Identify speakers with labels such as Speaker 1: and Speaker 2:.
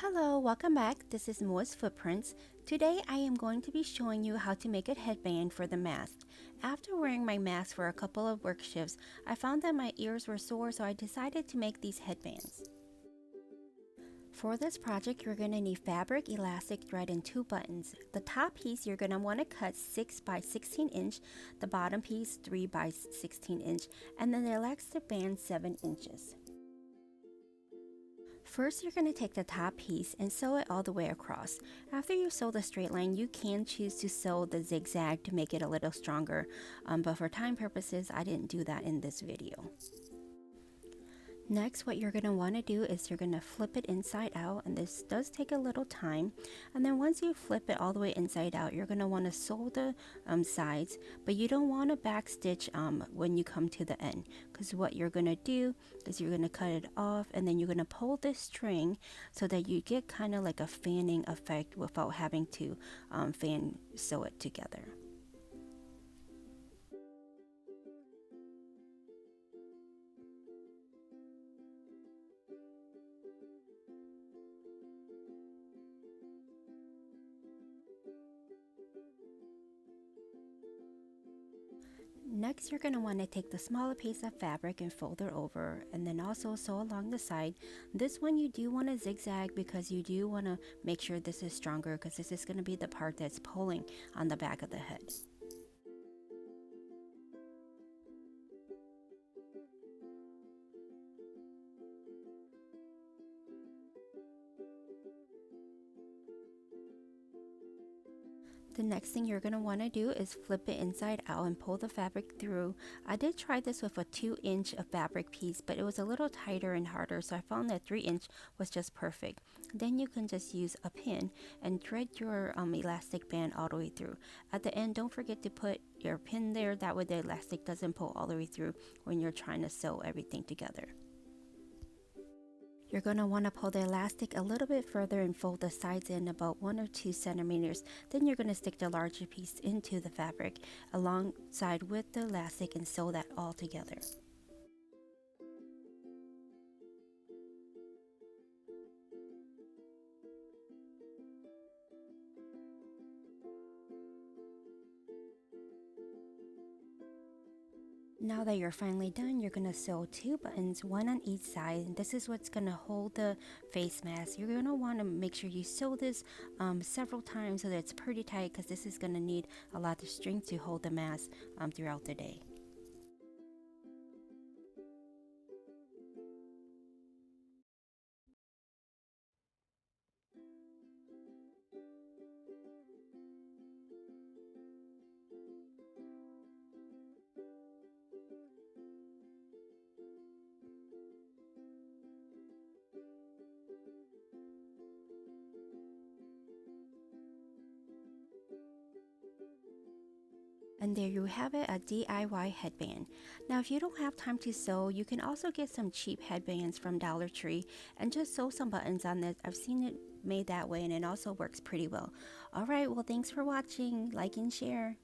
Speaker 1: Hello, welcome back. This is Moa's Footprints. Today I am going to be showing you how to make a headband for the mask. After wearing my mask for a couple of work shifts, I found that my ears were sore, so I decided to make these headbands. For this project, you're going to need fabric, elastic thread, and 2 buttons. The top piece you're going to want to cut 6 by 16 inch, the bottom piece 3 by 16 inch, and then the elastic band 7 inches. First, you're going to take the top piece and sew it all the way across. After you sew the straight line, you can choose to sew the zigzag to make it a little stronger, but for time purposes, I didn't do that in this video. Next, what you're going to want to do is you're going to flip it inside out, and this does take a little time. And then once you flip it all the way inside out, you're going to want to sew the sides, but you don't want to back stitch when you come to the end, because what you're going to do is you're going to cut it off, and then you're going to pull this string so that you get kind of like a fanning effect without having to fan sew it together. Next, you're going to want to take the smaller piece of fabric and fold it over, and then also sew along the side. This one you do want to zigzag because you do want to make sure this is stronger, because this is going to be the part that's pulling on the back of the head. The next thing you're going to want to do is flip it inside out and pull the fabric through. I did try this with a 2-inch of fabric piece, but it was a little tighter and harder, so I found that 3-inch was just perfect. Then you can just use a pin and thread your elastic band all the way through. At the end, don't forget to put your pin there, that way the elastic doesn't pull all the way through when you're trying to sew everything together. You're going to want to pull the elastic a little bit further and fold the sides in about 1 or 2 centimeters. Then you're going to stick the larger piece into the fabric alongside with the elastic and sew that all together. Now that you're finally done, you're going to sew 2 buttons, one on each side, and this is what's going to hold the face mask. You're going to want to make sure you sew this several times so that it's pretty tight, because this is going to need a lot of strength to hold the mask throughout the day. And there you have it, a DIY headband. Now if you don't have time to sew, you can also get some cheap headbands from Dollar Tree and just sew some buttons on this. I've seen it made that way, and it also works pretty well. Alright, well, thanks for watching. Like and share.